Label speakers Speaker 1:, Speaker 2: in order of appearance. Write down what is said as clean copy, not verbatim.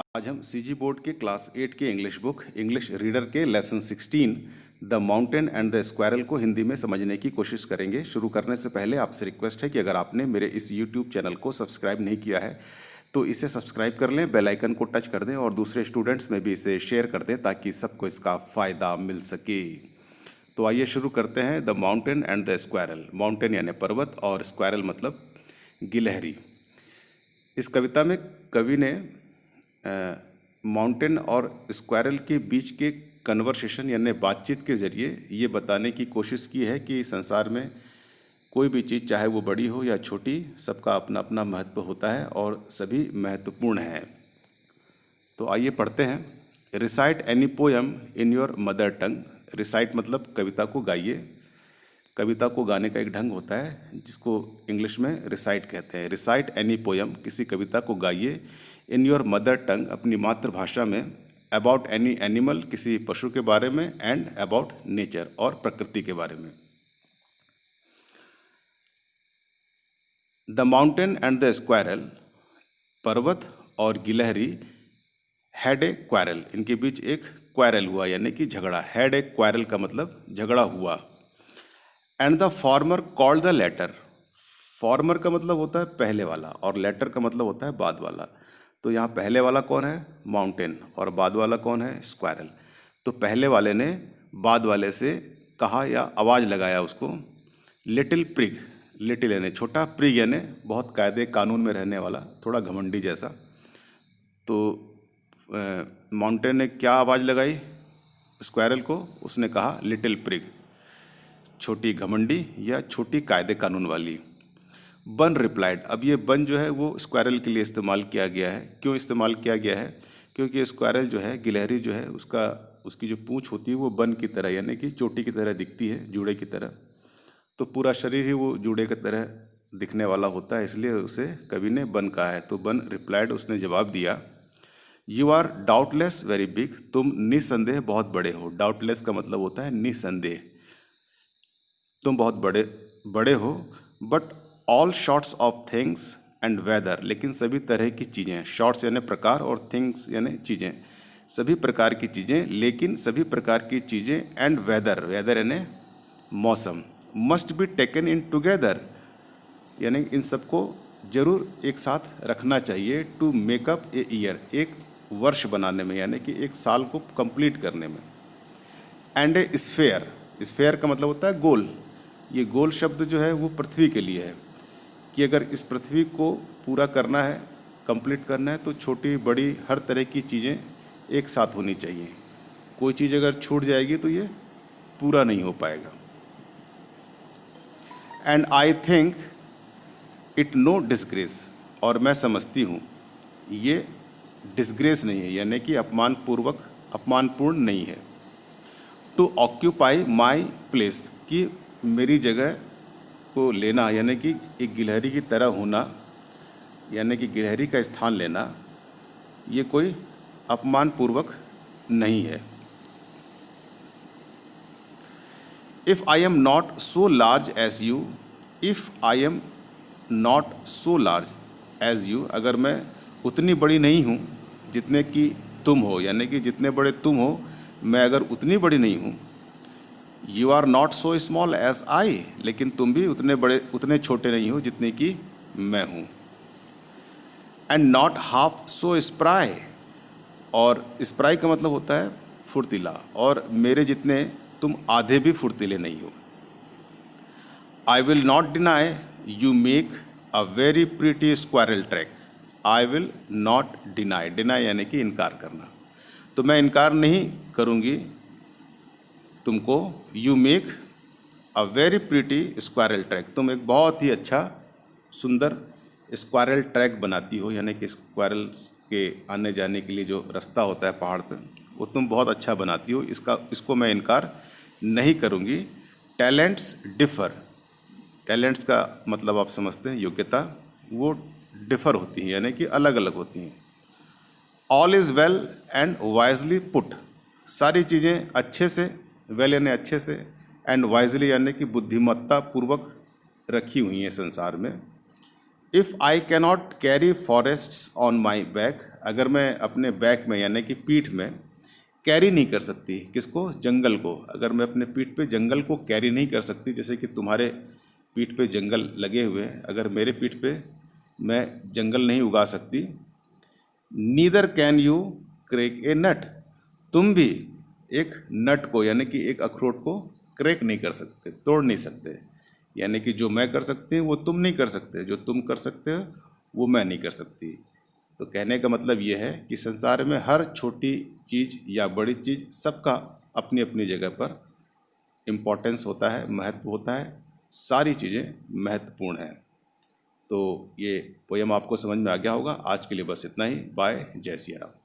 Speaker 1: आज हम CG board के क्लास 8 के इंग्लिश बुक इंग्लिश रीडर के lesson 16 the mountain and the squirrel को हिंदी में समझने की कोशिश करेंगे। शुरू करने से पहले आपसे रिक्वेस्ट है कि अगर आपने मेरे इस यूट्यूब चैनल को सब्सक्राइब नहीं किया है तो इसे सब्सक्राइब कर लें, बेल आइकन को टच कर दें और दूसरे स्टूडेंट्स में भी इसे शेयर कर दें ताकि सबको इसका फ़ायदा मिल सके। तो आइए शुरू करते हैं। The mountain and the squirrel. Mountain यानी पर्वत और स्क्वायरल मतलब गिलहरी। इस कविता में कवि ने माउंटेन और स्क्वायरल के बीच के कन्वर्सेशन यानी बातचीत के ज़रिए ये बताने की कोशिश की है कि संसार में कोई भी चीज़ चाहे वो बड़ी हो या छोटी, सबका अपना अपना महत्व होता है और सभी महत्वपूर्ण हैं। तो आइए पढ़ते हैं। Recite any poem in your mother tongue. Recite मतलब कविता को गाइए। कविता को गाने का एक ढंग होता है जिसको इंग्लिश में रिसाइट कहते हैं। रिसाइट एनी पोएम, किसी कविता को गाइए। इन योर मदर टंग, अपनी मातृभाषा में। अबाउट एनी एनिमल, किसी पशु के बारे में। एंड अबाउट नेचर, और प्रकृति के बारे में। The mountain and the squirrel, पर्वत और गिलहरी। हैड ए क्वारल, इनके बीच एक क्वारल हुआ यानी कि झगड़ा। हैड ए क्वारल का मतलब झगड़ा हुआ। And the former called the latter. Former का मतलब होता है पहले वाला और लेटर का मतलब होता है बाद वाला। तो यहाँ पहले वाला कौन है? माउंटेन। और बाद वाला कौन है? स्क्वायरल। तो पहले वाले ने बाद वाले से कहा या आवाज़ लगाया उसको, लिटिल प्रिग। लिटिल यानी छोटा, प्रिग यानी बहुत कायदे कानून में रहने वाला, थोड़ा घमंडी जैसा। तो माउंटेन ने क्या आवाज़ लगाई स्क्वायरल को? उसने कहा लिटिल प्रिग, छोटी घमंडी या छोटी कायदे कानून वाली। बन रिप्लाइड। अब ये बन जो है वो स्क्वायरल के लिए इस्तेमाल किया गया है। क्यों इस्तेमाल किया गया है? क्योंकि स्क्वायरल जो है, गिलहरी जो है, उसकी जो पूँछ होती है वो बन की तरह यानी कि चोटी की तरह दिखती है, जूड़े की तरह। तो पूरा शरीर ही वो जूड़े की तरह दिखने वाला होता है, इसलिए उसे कवि ने बन कहा है। तो बन रिप्लाइड, उसने जवाब दिया, you are doubtless very big, तुम निसंदेह बहुत बड़े हो। डाउटलेस का मतलब होता है निसंदेह, तुम बहुत बड़े बड़े हो। But all sorts of things and weather, लेकिन सभी तरह की चीज़ें। शॉर्ट्स यानी प्रकार और थिंग्स यानी चीज़ें, सभी प्रकार की चीज़ें, लेकिन सभी प्रकार की चीज़ें। एंड वेदर, वेदर यानी मौसम। Must be taken in together, यानी इन सबको जरूर एक साथ रखना चाहिए। टू मेकअप ए ईयर, एक वर्ष बनाने में यानी कि एक साल को कंप्लीट करने में। एंड ए स्फेयर, स्फेयर का मतलब होता है गोल। ये गोल शब्द जो है वो पृथ्वी के लिए है कि अगर इस पृथ्वी को पूरा करना है, कंप्लीट करना है, तो छोटी बड़ी हर तरह की चीज़ें एक साथ होनी चाहिए। कोई चीज़ अगर छूट जाएगी तो ये पूरा नहीं हो पाएगा। And I think it no disgrace, और मैं समझती हूँ ये डिसग्रेस नहीं है यानी कि अपमानपूर्ण नहीं है। टू ऑक्यूपाई माई प्लेस, कि मेरी जगह को लेना यानी कि एक गिलहरी की तरह होना, यानी कि गिलहरी का स्थान लेना, ये कोई अपमानपूर्वक नहीं है। If I am not so large as you, if I am not so large as you, अगर मैं उतनी बड़ी नहीं हूँ जितने की तुम हो, यानी कि जितने बड़े तुम हो मैं अगर उतनी बड़ी नहीं हूँ। You are not so small as I, लेकिन तुम भी उतने छोटे नहीं हो जितने की मैं हूँ। And not half so spry, और स्प्राई का मतलब होता है फुर्तीला, और मेरे जितने तुम आधे भी फुर्तीले नहीं हो। I will not deny you make a very pretty squirrel track. I will not deny, deny यानी कि इनकार करना। तो मैं इनकार नहीं करूँगी तुमको। You make a very pretty squirrel track, तुम एक बहुत ही अच्छा सुंदर स्क्वायरल ट्रैक बनाती हो, यानी कि स्क्वायरल के आने जाने के लिए जो रास्ता होता है पहाड़ पे, वो तुम बहुत अच्छा बनाती हो। इसको मैं इनकार नहीं करूँगी। टैलेंट्स डिफ़र, टैलेंट्स का मतलब आप समझते हैं योग्यता, वो डिफ़र होती हैं यानी कि अलग अलग होती हैं। All is well and wisely put, सारी चीज़ें अच्छे से, वेल यानी अच्छे से, एंड वाइजली यानी कि बुद्धिमत्ता पूर्वक रखी हुई हैं संसार में। If I cannot carry forests on my back, अगर मैं अपने बैक में यानी कि पीठ में कैरी नहीं कर सकती, किसको, जंगल को, अगर मैं अपने पीठ पे जंगल को कैरी नहीं कर सकती, जैसे कि तुम्हारे पीठ पे जंगल लगे हुए हैं, अगर मेरे पीठ पे मैं जंगल नहीं उगा सकती, नीदर कैन यू क्रैक ए नट, तुम भी एक नट को यानी कि एक अखरोट को क्रैक नहीं कर सकते, तोड़ नहीं सकते, यानी कि जो मैं कर सकती हूँ वो तुम नहीं कर सकते, जो तुम कर सकते हो वो मैं नहीं कर सकती। तो कहने का मतलब ये है कि संसार में हर छोटी चीज़ या बड़ी चीज़ सबका अपनी अपनी जगह पर इम्पोर्टेंस होता है, महत्व होता है, सारी चीज़ें महत्वपूर्ण हैं। तो ये पोयम आपको समझ में आ गया होगा। आज के लिए बस इतना ही। बाय। जय सिया राम।